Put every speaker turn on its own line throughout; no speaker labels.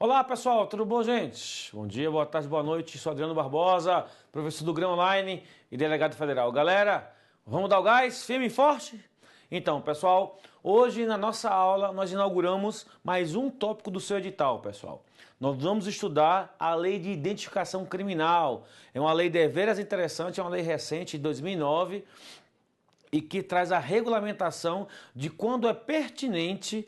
Olá pessoal, tudo bom, gente? Bom dia, boa tarde, boa noite. Sou Adriano Barbosa, professor do Grão Online e delegado federal. Galera, vamos dar o gás, firme e forte? Então, pessoal, hoje na nossa aula nós inauguramos mais um tópico do seu edital, pessoal. Nós vamos estudar a Lei de Identificação Criminal. É uma lei deveras interessante, é uma lei recente, de 2009, e que traz a regulamentação de quando é pertinente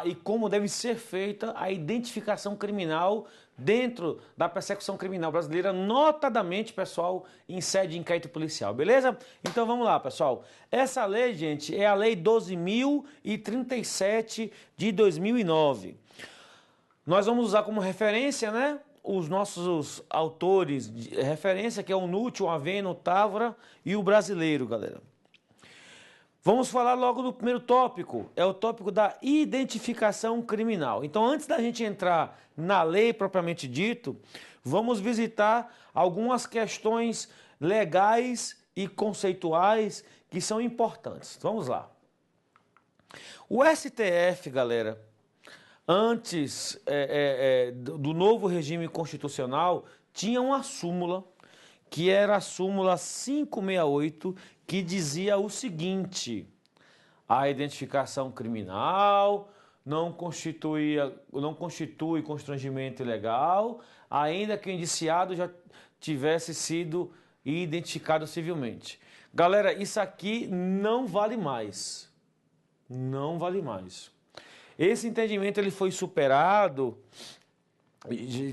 e como deve ser feita a identificação criminal dentro da persecução criminal brasileira, notadamente, pessoal, em sede de inquérito policial, beleza? Então vamos lá, pessoal. Essa lei, gente, é a Lei 12.037 de 2009. Nós vamos usar como referência, né, os nossos autores de referência, que é o Nútil, o Avena, o Távora e o Brasileiro, galera. Vamos falar logo do primeiro tópico, é o tópico da identificação criminal. Então, antes da gente entrar na lei propriamente dito, vamos visitar algumas questões legais e conceituais que são importantes. Vamos lá. O STF, galera, antes do novo regime constitucional, tinha uma súmula, que era a súmula 568, que dizia o seguinte: a identificação criminal não constitui constrangimento ilegal, ainda que o indiciado já tivesse sido identificado civilmente. Galera, isso aqui não vale mais. Não vale mais. Esse entendimento ele foi superado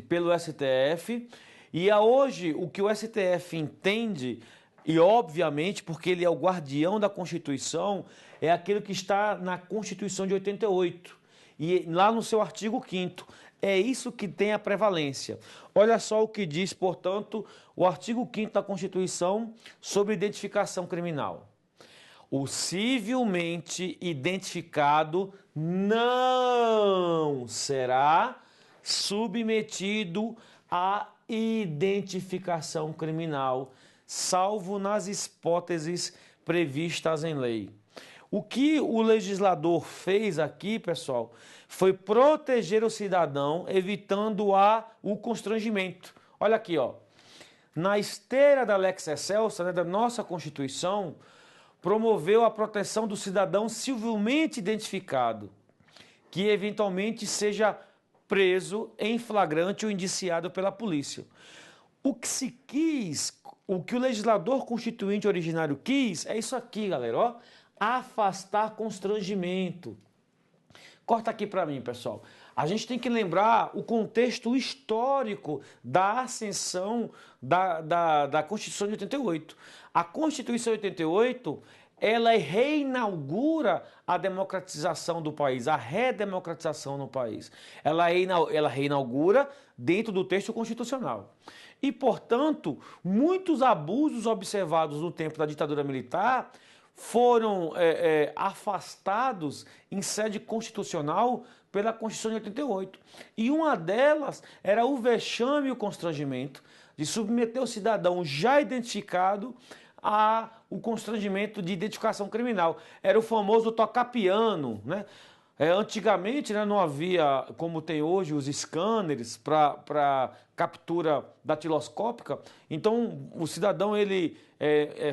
pelo STF e hoje o que o STF entende, e obviamente porque ele é o guardião da Constituição, é aquilo que está na Constituição de 88 e lá no seu artigo 5º. É isso que tem a prevalência. Olha só o que diz, portanto, o artigo 5º da Constituição sobre identificação criminal. O civilmente identificado não será submetido à identificação criminal, salvo nas hipóteses previstas em lei. O que o legislador fez aqui, pessoal, foi proteger o cidadão, evitando o constrangimento. Olha aqui, ó. Na esteira da Lex Excelsa, né, da nossa Constituição, promoveu a proteção do cidadão civilmente identificado, que eventualmente seja preso em flagrante ou indiciado pela polícia. O que se quis, o que o legislador constituinte originário quis, é isso aqui, galera, ó, afastar constrangimento. Corta aqui para mim, pessoal. A gente tem que lembrar o contexto histórico da ascensão da Constituição de 88. A Constituição de 88, ela reinaugura a democratização do país, a redemocratização no país. Ela reinaugura dentro do texto constitucional. E, portanto, muitos abusos observados no tempo da ditadura militar foram afastados em sede constitucional pela Constituição de 88. E uma delas era o vexame e o constrangimento de submeter o cidadão já identificado o constrangimento de identificação criminal. Era o famoso tocar piano, né? Antigamente, né, não havia, como tem hoje, os scanners para captura datiloscópica. Então, o cidadão ele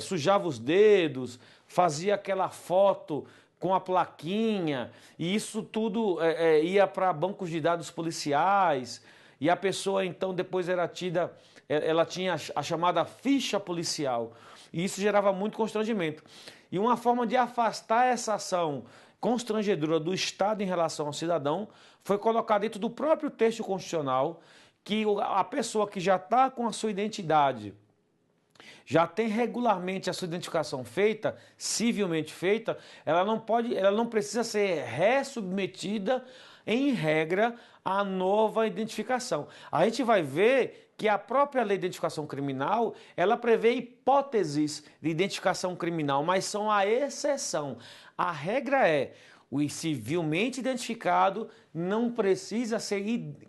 sujava os dedos, fazia aquela foto com a plaquinha, e isso tudo ia para bancos de dados policiais, e a pessoa, então, depois era tida, ela tinha a chamada ficha policial, e isso gerava muito constrangimento. E uma forma de afastar essa ação constrangedora do Estado em relação ao cidadão foi colocar dentro do próprio texto constitucional que a pessoa que já está com a sua identidade, já tem regularmente a sua identificação feita, civilmente feita, ela não precisa ser ressubmetida, em regra, à nova identificação. A gente vai ver que a própria lei de identificação criminal, ela prevê hipóteses de identificação criminal, mas são a exceção. A regra é: o civilmente identificado não precisa ser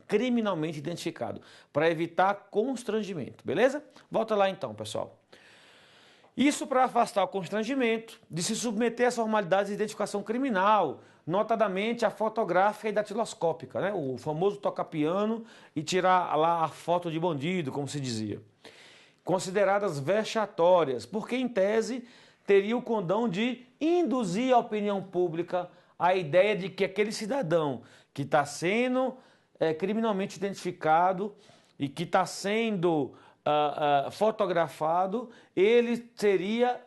criminalmente identificado, para evitar constrangimento, beleza? Volta lá então, pessoal. Isso para afastar o constrangimento de se submeter às formalidades de identificação criminal, notadamente a fotográfica e datiloscópica, né? O famoso toca-piano e tirar lá a foto de bandido, como se dizia. Consideradas vexatórias, porque em tese teria o condão de induzir a opinião pública à ideia de que aquele cidadão que está sendo criminalmente identificado e que está sendo fotografado, ele teria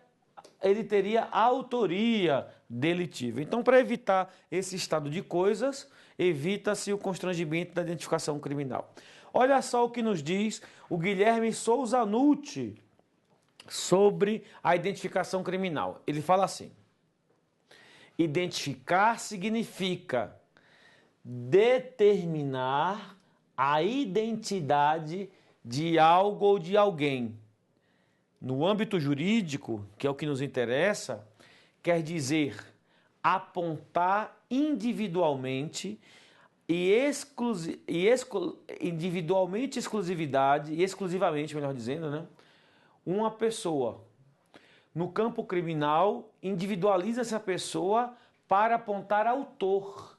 autoria delitiva. Então, para evitar esse estado de coisas, evita-se o constrangimento da identificação criminal. Olha só o que nos diz o Guilherme Souza Nutti sobre a identificação criminal. Ele fala assim: identificar significa determinar a identidade de algo ou de alguém. No âmbito jurídico, que é o que nos interessa, quer dizer apontar individualmente exclusivamente, melhor dizendo, né? Uma pessoa. No campo criminal, individualiza-se a pessoa para apontar autor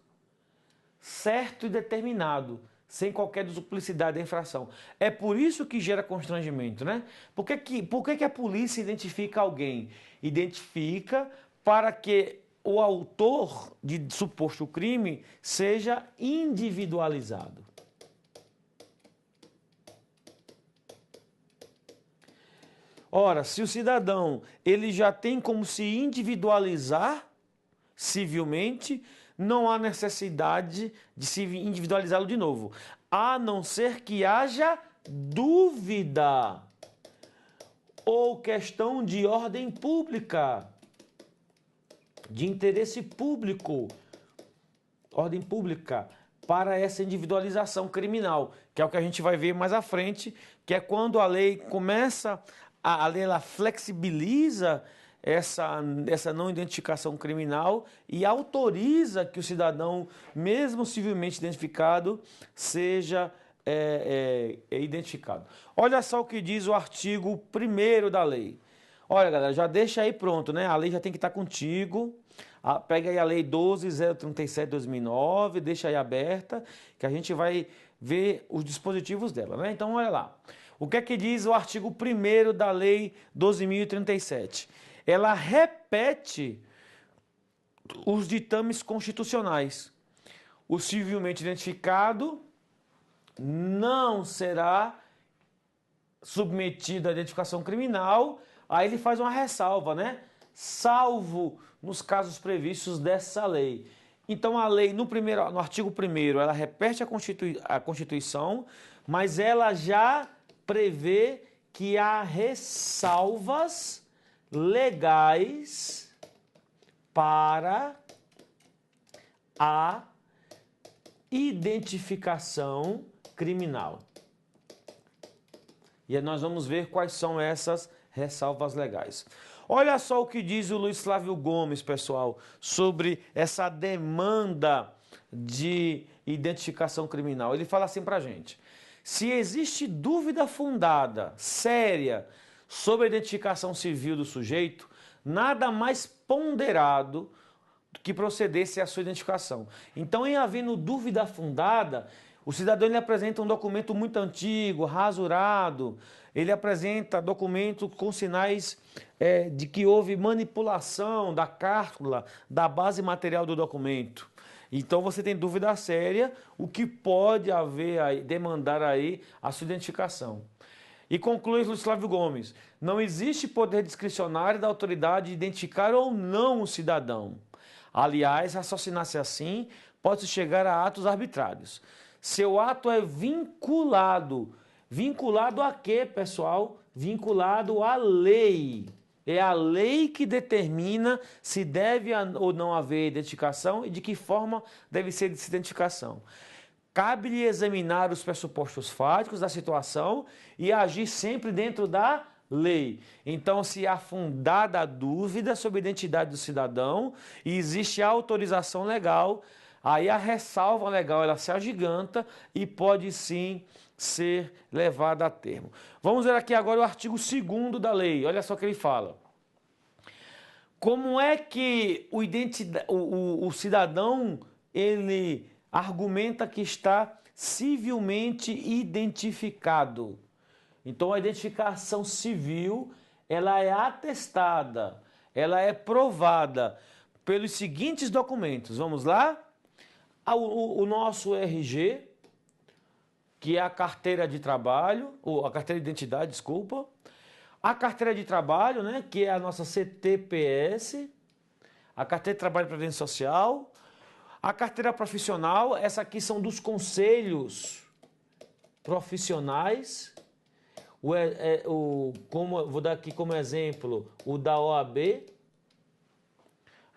certo e determinado, sem qualquer duplicidade da infração. É por isso que gera constrangimento, né? Por que a polícia identifica alguém? Identifica para que o autor de suposto crime seja individualizado. Ora, se o cidadão ele já tem como se individualizar civilmente, não há necessidade de se individualizá-lo de novo, a não ser que haja dúvida ou questão de ordem pública, de interesse público, ordem pública, para essa individualização criminal, que é o que a gente vai ver mais à frente, que é quando a lei começa, a lei ela flexibiliza essa não identificação criminal e autoriza que o cidadão, mesmo civilmente identificado, seja identificado. Olha só o que diz o artigo 1º da lei. Olha, galera, já deixa aí pronto, né? A lei já tem que estar contigo. Pega aí a lei 12.037/2009, deixa aí aberta, que a gente vai ver os dispositivos dela, né? Então, olha lá. O que é que diz o artigo 1º da lei 12.037? Ela repete os ditames constitucionais. O civilmente identificado não será submetido à identificação criminal. Aí ele faz uma ressalva, né? Salvo nos casos previstos dessa lei. Então a lei, no artigo 1º, ela repete a Constituição, mas ela já prevê que há ressalvas legais para a identificação criminal. E aí nós vamos ver quais são essas ressalvas legais. Olha só o que diz o Luiz Flávio Gomes, pessoal, sobre essa demanda de identificação criminal. Ele fala assim pra gente: se existe dúvida fundada, séria, sobre a identificação civil do sujeito, nada mais ponderado que procedesse à sua identificação. Então, em havendo dúvida fundada, o cidadão ele apresenta um documento muito antigo, rasurado, ele apresenta documento com sinais de que houve manipulação da cártula, da base material do documento. Então você tem dúvida séria, o que pode haver aí, demandar aí a sua identificação. E conclui Luiz Flávio Gomes: não existe poder discricionário da autoridade de identificar ou não o cidadão. Aliás, raciocinar-se assim pode chegar a atos arbitrários. Seu ato é vinculado. Vinculado a quê, pessoal? Vinculado à lei. É a lei que determina se deve ou não haver identificação e de que forma deve ser essa identificação. Cabe-lhe examinar os pressupostos fáticos da situação e agir sempre dentro da lei. Então, se há fundada dúvida sobre a identidade do cidadão e existe autorização legal, aí a ressalva legal ela se agiganta e pode sim ser levada a termo. Vamos ver aqui agora o artigo 2º da lei. Olha só o que ele fala. Como é que o cidadão ele argumenta que está civilmente identificado? Então, a identificação civil, ela é atestada, ela é provada pelos seguintes documentos. Vamos lá? O nosso RG, que é a carteira de trabalho, ou a carteira de identidade, desculpa. A carteira de trabalho, né, que é a nossa CTPS, a carteira de trabalho e previdência social. A carteira profissional, essa aqui são dos conselhos profissionais. Vou dar aqui como exemplo o da OAB,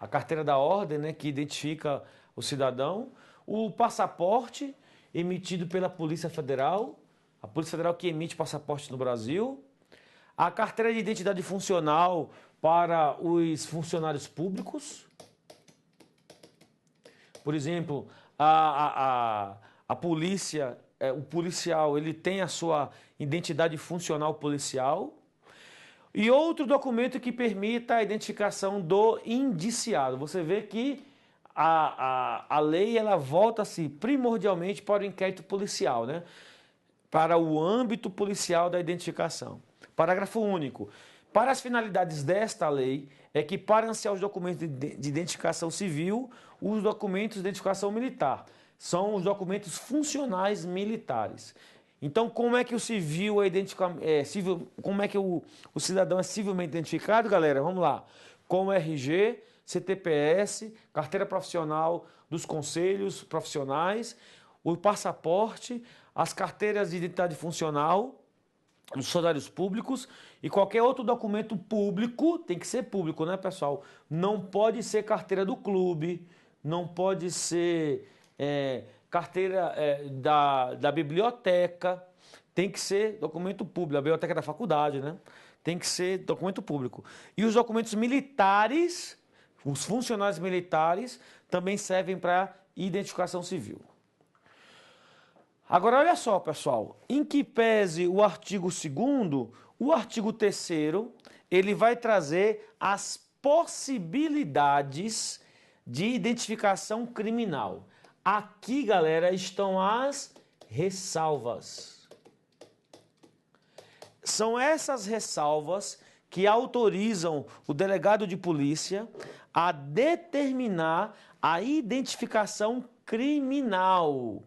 a carteira da ordem, né, que identifica o cidadão. O passaporte emitido pela Polícia Federal, a Polícia Federal que emite passaporte no Brasil. A carteira de identidade funcional para os funcionários públicos. Por exemplo, a polícia, o policial, ele tem a sua identidade funcional policial. E outro documento que permita a identificação do indiciado. Você vê que a lei ela volta-se primordialmente para o inquérito policial, né? Para o âmbito policial da identificação. Parágrafo único. Para as finalidades desta lei, equiparam-se aos documentos de identificação civil os documentos de identificação militar. São os documentos funcionais militares. Então, como é que o civil é como é que o cidadão é civilmente identificado, galera? Vamos lá. Com o RG, CTPS, carteira profissional dos conselhos profissionais, o passaporte, as carteiras de identidade funcional dos funcionários públicos e qualquer outro documento público, tem que ser público, né, pessoal? Não pode ser carteira do clube, não pode ser carteira da biblioteca, tem que ser documento público, a biblioteca da faculdade, né? Tem que ser documento público. E os documentos militares, os funcionários militares, também servem para identificação civil. Agora, olha só, pessoal, em que pese o artigo 2º, o artigo 3º, ele vai trazer as possibilidades de identificação criminal. Aqui, galera, estão as ressalvas. São essas ressalvas que autorizam o delegado de polícia a determinar a identificação criminal.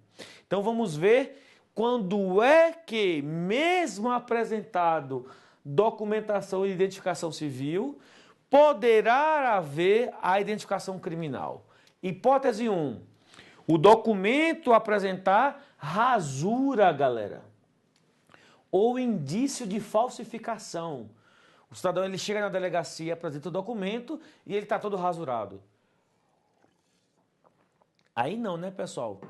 Então vamos ver quando é que, mesmo apresentado documentação e identificação civil, poderá haver a identificação criminal. Hipótese 1. O documento apresentar rasura, galera, ou indício de falsificação. O cidadão ele chega na delegacia, apresenta o documento e ele está todo rasurado. Aí não, né, pessoal?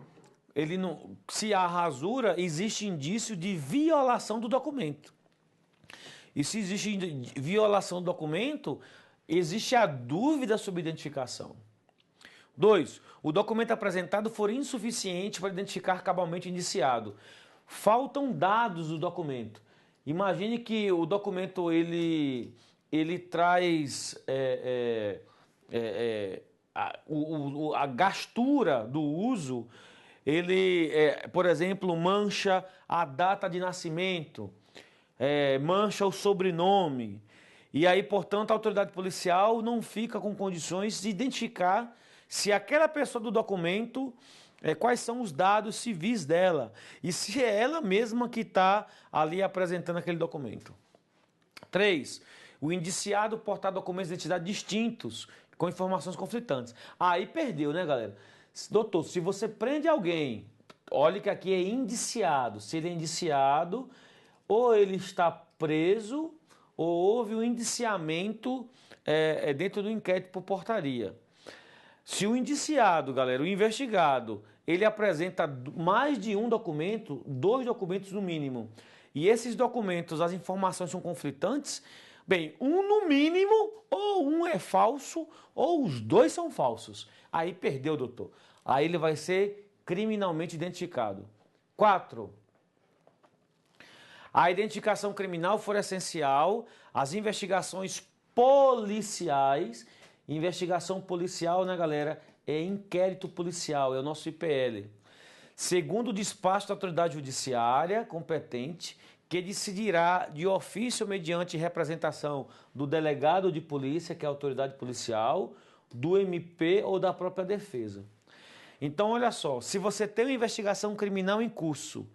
Ele não, se há rasura, existe indício de violação do documento. E se existe violação do documento, existe a dúvida sobre identificação. 2. O documento apresentado for insuficiente para identificar cabalmente o indiciado. Faltam dados do documento. Imagine que o documento ele traz a gastura do uso. Ele, por exemplo, mancha a data de nascimento, mancha o sobrenome. E aí, portanto, a autoridade policial não fica com condições de identificar se aquela pessoa do documento, quais são os dados civis dela. E se é ela mesma que está ali apresentando aquele documento. 3. O indiciado portar documentos de identidade distintos, com informações conflitantes. Aí perdeu, né, galera? Doutor, se você prende alguém, olha que aqui é indiciado. Se ele é indiciado, ou ele está preso, ou houve um indiciamento dentro do inquérito por portaria. Se o indiciado, galera, o investigado, ele apresenta mais de um documento, 2 documentos no mínimo, e esses documentos, as informações são conflitantes, bem, um no mínimo, ou um é falso, ou os 2 são falsos. Aí perdeu, doutor. Aí ele vai ser criminalmente identificado. 4. A identificação criminal for essencial, as investigações policiais. Investigação policial, né, galera? É inquérito policial, é o nosso IPL. Segundo o despacho da autoridade judiciária competente, que decidirá de ofício mediante representação do delegado de polícia, que é a autoridade policial, do MP ou da própria defesa. Então, olha só, se você tem uma investigação criminal em curso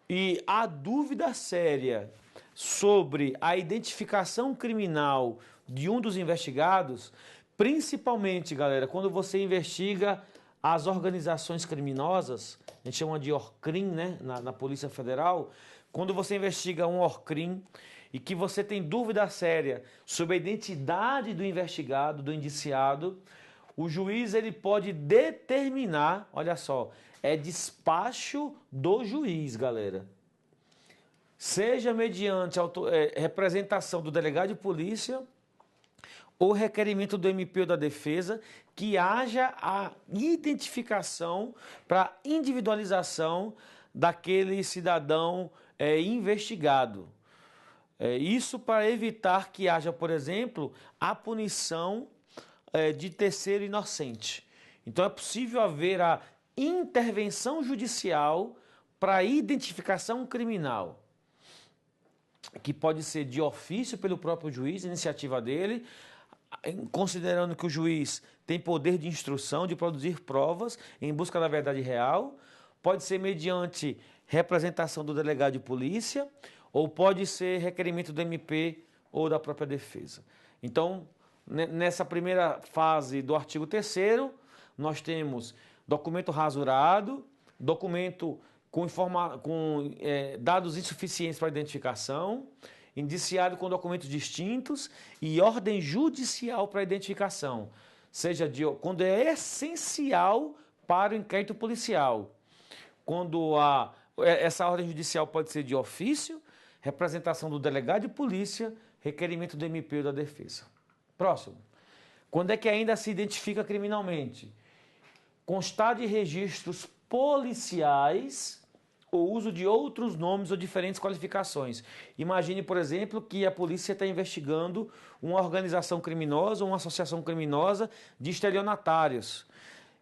e há dúvida séria sobre a identificação criminal de um dos investigados, principalmente, galera, quando você investiga as organizações criminosas, a gente chama de ORCRIM, né, na Polícia Federal, quando você investiga um ORCRIM e que você tem dúvida séria sobre a identidade do investigado, do indiciado, o juiz ele pode determinar, olha só, é despacho do juiz, galera. Seja mediante representação do delegado de polícia ou requerimento do MP ou da defesa, que haja a identificação para individualização daquele cidadão investigado. Isso para evitar que haja, por exemplo, a punição de terceiro inocente. Então é possível haver a intervenção judicial para identificação criminal, que pode ser de ofício pelo próprio juiz, iniciativa dele, considerando que o juiz tem poder de instrução, de produzir provas em busca da verdade real, pode ser mediante representação do delegado de polícia, ou pode ser requerimento do MP ou da própria defesa. Então, nessa primeira fase do artigo 3º, nós temos documento rasurado, documento com dados insuficientes para identificação, indiciado com documentos distintos e ordem judicial para identificação, quando é essencial para o inquérito policial. Quando essa ordem judicial pode ser de ofício, representação do delegado de polícia, requerimento do MP ou da defesa. Próximo. Quando é que ainda se identifica criminalmente? Constar de registros policiais ou uso de outros nomes ou diferentes qualificações. Imagine, por exemplo, que a polícia está investigando uma organização criminosa ou uma associação criminosa de estelionatários.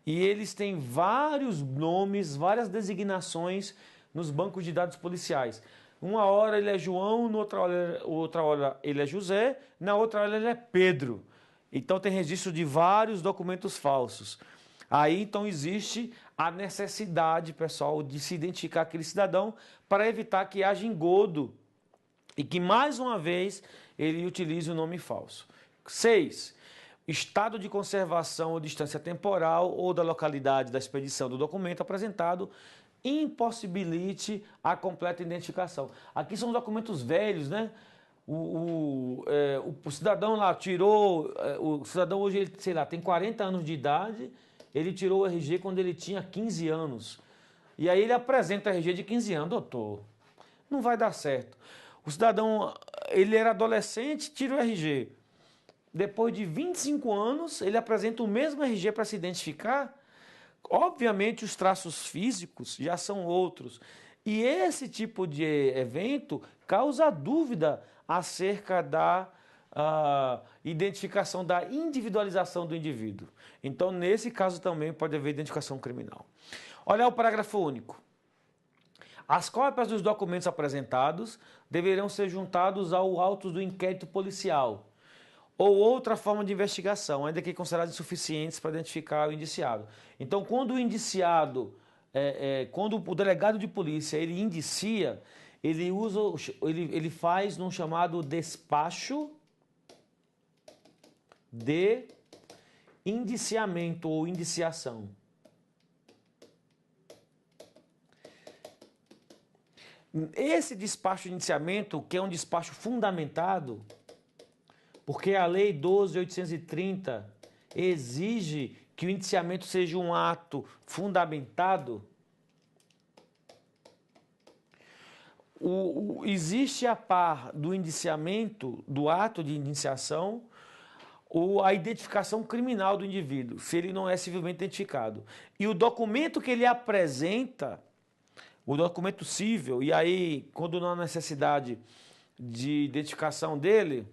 E eles têm vários nomes, várias designações nos bancos de dados policiais. Uma hora ele é João, na outra hora ele é José, na outra hora ele é Pedro. Então tem registro de vários documentos falsos. Aí então existe a necessidade, pessoal, de se identificar aquele cidadão para evitar que haja engodo e que mais uma vez ele utilize o nome falso. 6. Estado de conservação ou distância temporal ou da localidade da expedição do documento apresentado impossibilite a completa identificação. Aqui são documentos velhos, né? O cidadão lá tirou, o cidadão hoje, ele, sei lá, tem 40 anos de idade, ele tirou o RG quando ele tinha 15 anos. E aí ele apresenta o RG de 15 anos, doutor, não vai dar certo. O cidadão, ele era adolescente, tira o RG. Depois de 25 anos, ele apresenta o mesmo RG para se identificar. Obviamente, os traços físicos já são outros. E esse tipo de evento causa dúvida acerca da identificação, da individualização do indivíduo. Então, nesse caso também pode haver identificação criminal. Olha o parágrafo único. As cópias dos documentos apresentados deverão ser juntados ao auto do inquérito policial ou outra forma de investigação, ainda que consideradas insuficientes para identificar o indiciado. Então, quando o indiciado, quando o delegado de polícia ele indicia, ele faz num chamado despacho de indiciamento ou indiciação. Esse despacho de indiciamento, que é um despacho fundamentado, porque a Lei 12.830 exige que o indiciamento seja um ato fundamentado, existe a par do indiciamento, do ato de indiciação, a identificação criminal do indivíduo, se ele não é civilmente identificado. E o documento que ele apresenta, o documento cível, e aí, quando não há necessidade de identificação dele,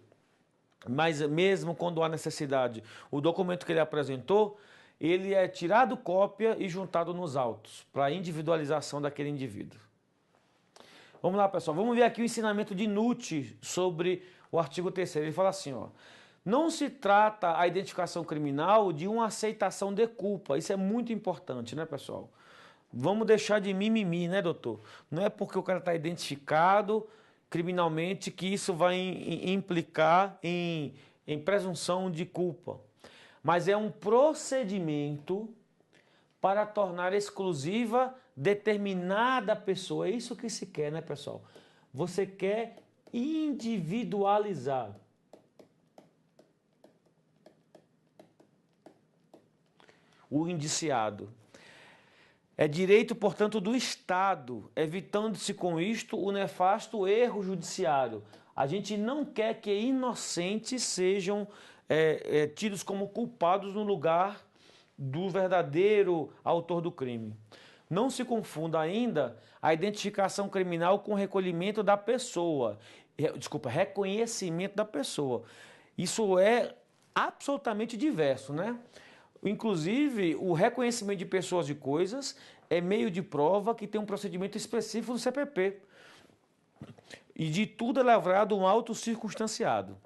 mas mesmo quando há necessidade, o documento que ele apresentou, ele é tirado cópia e juntado nos autos, para individualização daquele indivíduo. Vamos lá, pessoal, vamos ver aqui o ensinamento de Nutt sobre o artigo 3º. Ele fala assim, ó, não se trata a identificação criminal de uma aceitação de culpa. Isso é muito importante, né, pessoal? Vamos deixar de mimimi, né, doutor? Não é porque o cara está identificado criminalmente que isso vai implicar em presunção de culpa. Mas é um procedimento para tornar exclusiva determinada pessoa. É isso que se quer, né, pessoal? Você quer individualizar. O indiciado. É direito, portanto, do Estado, evitando-se com isto o nefasto erro judiciário. A gente não quer que inocentes sejam tidos como culpados no lugar do verdadeiro autor do crime. Não se confunda ainda a identificação criminal com recolhimento da pessoa. Reconhecimento da pessoa. Isso é absolutamente diverso, né? Inclusive, o reconhecimento de pessoas e coisas é meio de prova que tem um procedimento específico do CPP. E de tudo é lavrado um auto circunstanciado.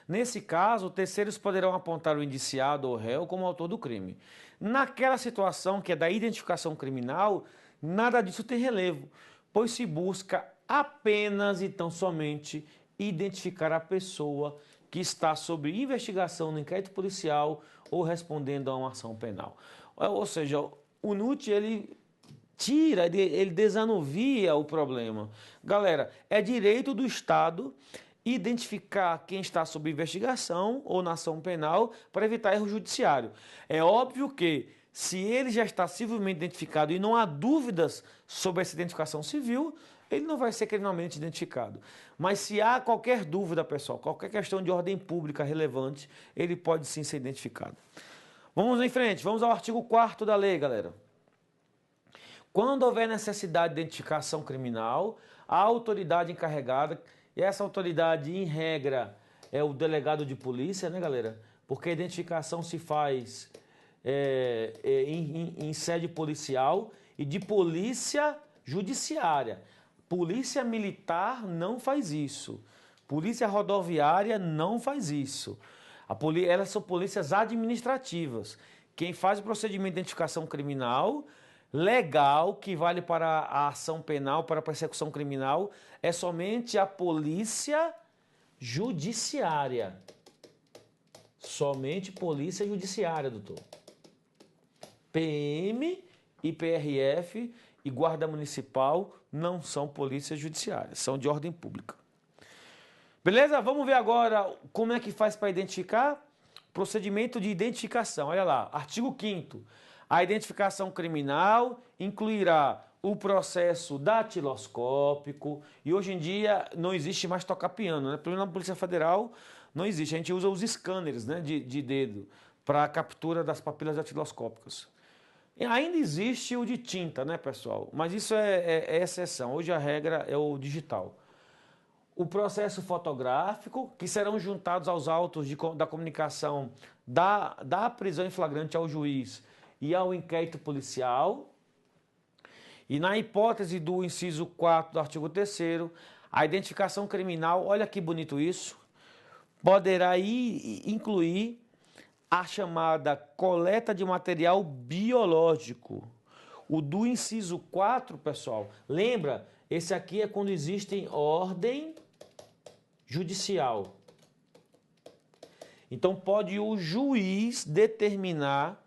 Nesse caso, terceiros poderão apontar o indiciado ou réu como autor do crime. Naquela situação que é da identificação criminal, nada disso tem relevo, pois se busca apenas e tão somente identificar a pessoa que está sob investigação no inquérito policial ou respondendo a uma ação penal. Ou seja, o Nutt, ele tira, ele desanuvia o problema. Galera, é direito do Estado identificar quem está sob investigação ou na ação penal para evitar erro judiciário. É óbvio que, se ele já está civilmente identificado e não há dúvidas sobre essa identificação civil, ele não vai ser criminalmente identificado. Mas se há qualquer dúvida, pessoal, qualquer questão de ordem pública relevante, ele pode sim ser identificado. Vamos em frente, vamos ao artigo 4º da lei, galera. Quando houver necessidade de identificação criminal, a autoridade encarregada, e essa autoridade, em regra, é o delegado de polícia, né, galera? Porque a identificação se faz em sede policial e de polícia judiciária. Polícia militar não faz isso. Polícia rodoviária não faz isso. Elas são polícias administrativas. Quem faz o procedimento de identificação criminal legal, que vale para a ação penal, para a persecução criminal, é somente a polícia judiciária. Somente polícia judiciária, doutor. PM e PRF e Guarda Municipal não são polícias judiciárias, são de ordem pública. Beleza? Vamos ver agora como é que faz para identificar? Procedimento de identificação. Olha lá, artigo 5º. A identificação criminal incluirá o processo datiloscópico, e hoje em dia não existe mais tocar piano, né? Pelo menos na Polícia Federal não existe. A gente usa os scanners, né, de dedo para a captura das papilas datiloscópicas. E ainda existe o de tinta, né, pessoal? Mas isso é exceção. Hoje a regra é o digital. O processo fotográfico, que serão juntados aos autos da comunicação da prisão em flagrante ao juiz e ao inquérito policial. E na hipótese do inciso 4 do artigo 3º, a identificação criminal, olha que bonito isso, poderá incluir a chamada coleta de material biológico. O do inciso 4, pessoal, lembra, esse aqui é quando existe ordem judicial. Então pode o juiz determinar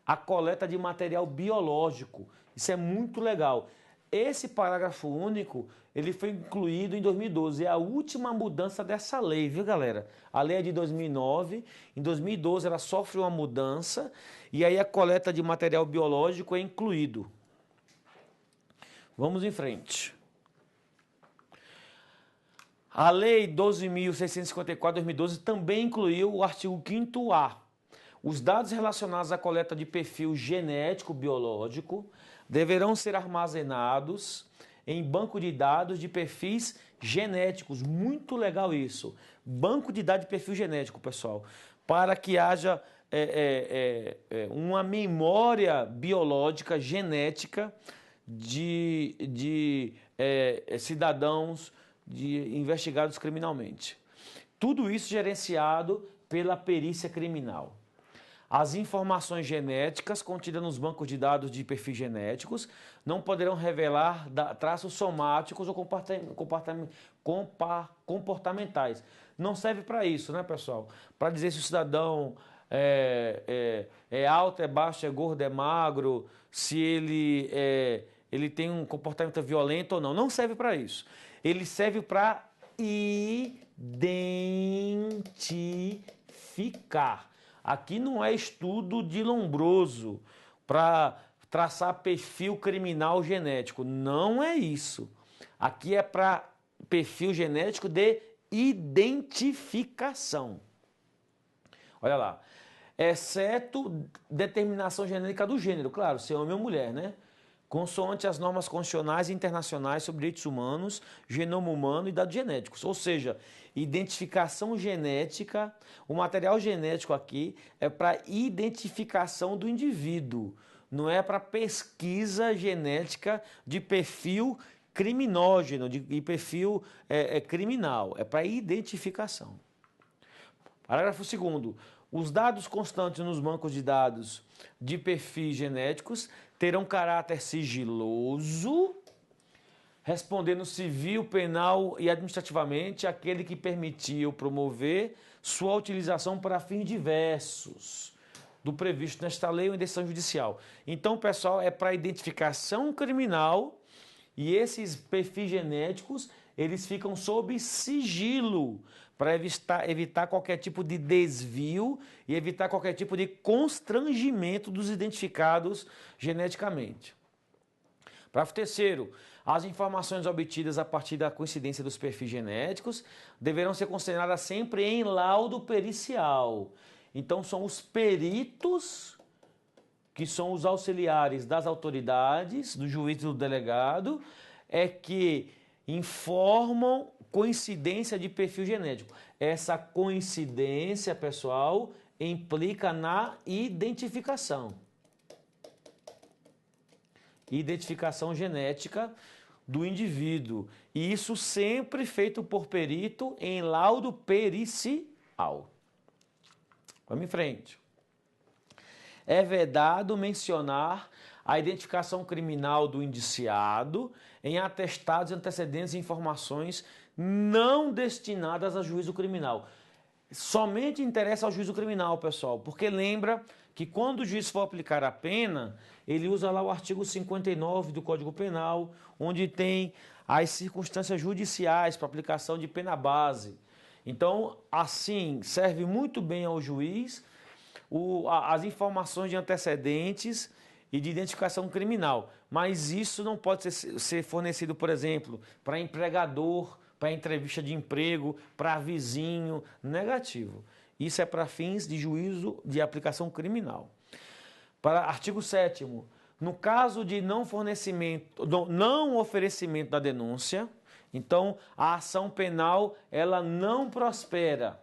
a coleta de material biológico. Isso é muito legal. Esse parágrafo único, ele foi incluído em 2012. É a última mudança dessa lei, viu, galera? A lei é de 2009. Em 2012 ela sofre uma mudança e aí a coleta de material biológico é incluído. Vamos em frente. A lei 12.654/2012 também incluiu o artigo 5º-A. Os dados relacionados à coleta de perfil genético biológico deverão ser armazenados em banco de dados de perfis genéticos. Muito legal isso. banco de dados de perfil genético, pessoal, para que haja uma memória biológica, genética de cidadãos investigados criminalmente. Tudo isso gerenciado pela perícia criminal. As informações genéticas contidas nos bancos de dados de perfis genéticos não poderão revelar traços somáticos ou comportamentais. Não serve para isso, né, pessoal? Para dizer se o cidadão é alto, é baixo, é gordo, é magro, se ele tem um comportamento violento ou não. Não serve para isso. Ele serve para identificar. Aqui não é estudo de Lombroso para traçar perfil criminal genético. Não é isso. Aqui é para perfil genético de identificação. Olha lá. Exceto determinação genérica do gênero, claro, se é homem ou mulher, né? Consoante as normas constitucionais e internacionais sobre direitos humanos, genoma humano e dados genéticos. Ou seja, identificação genética, o material genético aqui é para identificação do indivíduo, não é para pesquisa genética de perfil criminógeno, de perfil criminal, é para identificação. Parágrafo 2º. Os dados constantes nos bancos de dados de perfis genéticos terão caráter sigiloso, respondendo civil, penal e administrativamente aquele que permitir ou promover sua utilização para fins diversos do previsto nesta lei ou em decisão judicial. Então, pessoal, é para identificação criminal e esses perfis genéticos, eles ficam sob sigilo para evitar qualquer tipo de desvio e evitar qualquer tipo de constrangimento dos identificados geneticamente. Parágrafo 3º. As informações obtidas a partir da coincidência dos perfis genéticos deverão ser consideradas sempre em laudo pericial. Então, são os peritos, que são os auxiliares das autoridades, do juiz e do delegado, que informam coincidência de perfil genético. Essa coincidência, pessoal, implica na identificação. Identificação genética do indivíduo. E isso sempre feito por perito em laudo pericial. Vamos em frente. É vedado mencionar a identificação criminal do indiciado em atestados, antecedentes e informações não destinadas a juízo criminal. Somente interessa ao juízo criminal, pessoal, porque lembra que quando o juiz for aplicar a pena, ele usa lá o artigo 59 do Código Penal, onde tem as circunstâncias judiciais para aplicação de pena base. Então, assim, serve muito bem ao juiz as informações de antecedentes e de identificação criminal. Mas isso não pode ser fornecido, por exemplo, para empregador, para entrevista de emprego, para vizinho, negativo. Isso é para fins de juízo de aplicação criminal. Para artigo 7º, no caso de não oferecimento da denúncia, então a ação penal ela não prospera,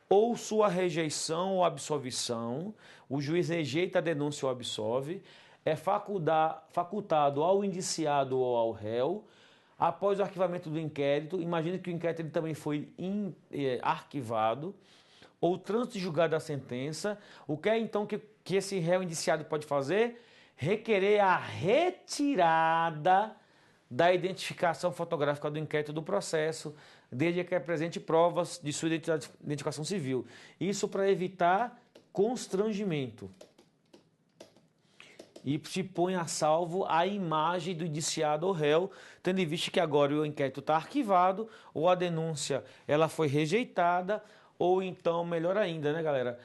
ou sua rejeição ou absolvição, o juiz rejeita a denúncia ou absolve, é facultado ao indiciado ou ao réu, após o arquivamento do inquérito, imagine que o inquérito ele também foi arquivado, ou trânsito de julgado da sentença, o que é então que esse réu indiciado pode fazer? Requerer a retirada da identificação fotográfica do inquérito do processo, desde que apresente provas de sua identificação civil. Isso para evitar constrangimento. E se põe a salvo a imagem do indiciado ou réu, tendo em vista que agora o inquérito está arquivado, ou a denúncia ela foi rejeitada, ou então, melhor ainda, né, galera?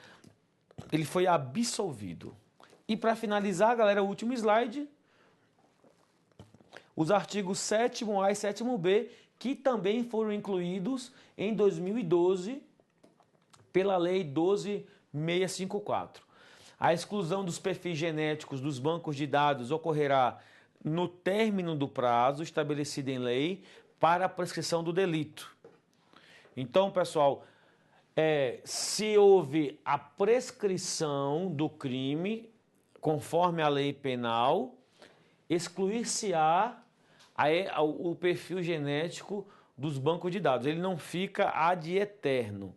Ele foi absolvido. E para finalizar, galera, o último slide, os artigos 7º A e 7º B, que também foram incluídos em 2012 pela Lei 12.654. A exclusão dos perfis genéticos dos bancos de dados ocorrerá no término do prazo estabelecido em lei para a prescrição do delito. Então, pessoal, se houve a prescrição do crime, conforme a lei penal, excluir-se-á o perfil genético dos bancos de dados. Ele não fica ad eterno.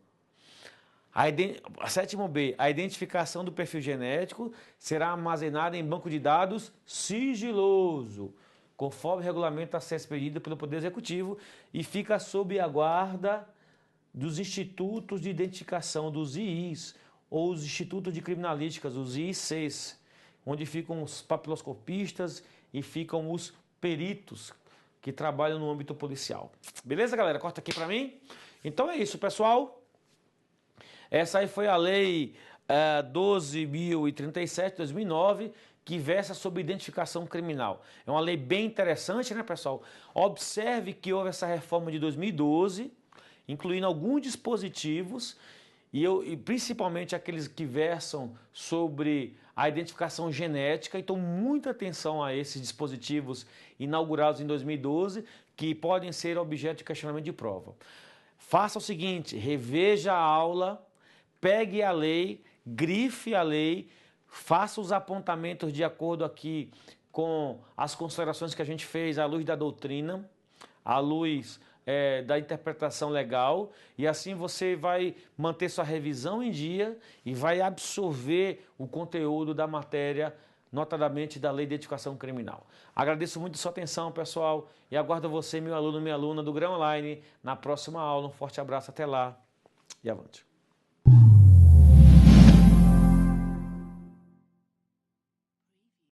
Sétimo B, a identificação do perfil genético será armazenada em banco de dados sigiloso, conforme o regulamento a ser expedido pelo Poder Executivo e fica sob a guarda dos institutos de identificação, dos IIs, ou os institutos de criminalísticas, os IICs, onde ficam os papiloscopistas e ficam os peritos que trabalham no âmbito policial. Beleza, galera? Corta aqui para mim. Então é isso, pessoal. Essa aí foi a Lei 12.037 de 2009, que versa sobre identificação criminal. É uma lei bem interessante, né, pessoal? Observe que houve essa reforma de 2012, incluindo alguns dispositivos, e principalmente aqueles que versam sobre a identificação genética. Então, muita atenção a esses dispositivos inaugurados em 2012, que podem ser objeto de questionamento de prova. Faça o seguinte, reveja a aula, pegue a lei, grife a lei, faça os apontamentos de acordo aqui com as considerações que a gente fez à luz da doutrina, à luz da interpretação legal, e assim você vai manter sua revisão em dia e vai absorver o conteúdo da matéria, notadamente da Lei de Identificação Criminal. Agradeço muito a sua atenção, pessoal, e aguardo você, meu aluno, minha aluna do Grão Online, na próxima aula. Um forte abraço, até lá e avante.